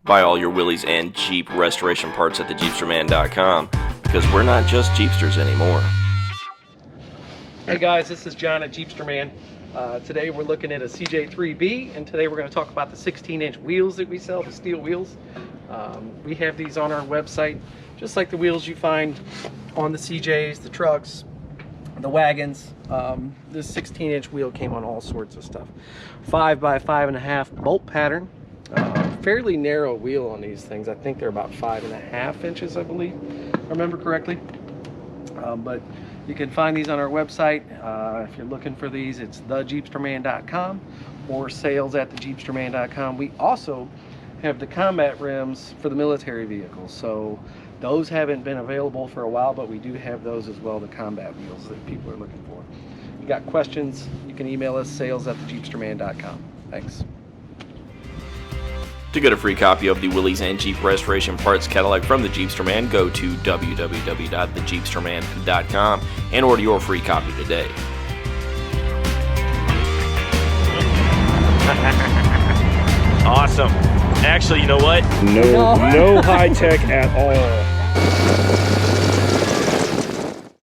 Buy all your Willys and Jeep restoration parts at thejeepsterman.com, because we're not just Jeepsters anymore. Hey guys, this is John at Jeepster Man. Today we're looking at a CJ3B, and today we're going to talk about the 16-inch wheels that we sell, the steel wheels. We have these on our website, just like the wheels you find on the CJs, the trucks, the wagons. This 16-inch wheel came on all sorts of stuff. 5 by 5.5 bolt pattern. Fairly narrow wheel on these things. I think they're about 5.5 inches, I believe, if I remember correctly. But you can find these on our website. If you're looking for these, it's thejeepsterman.com or sales@thejeepsterman.com. We also have the combat rims for the military vehicles. So those haven't been available for a while, but we do have those as well, the combat wheels that people are looking for. If you got questions, you can email us, sales@thejeepsterman.com. Thanks. To get a free copy of the Willys and Jeep Restoration Parts catalog from the Jeepster Man, go to www.thejeepsterman.com and order your free copy today. Awesome. Actually, you know what? No high tech at all.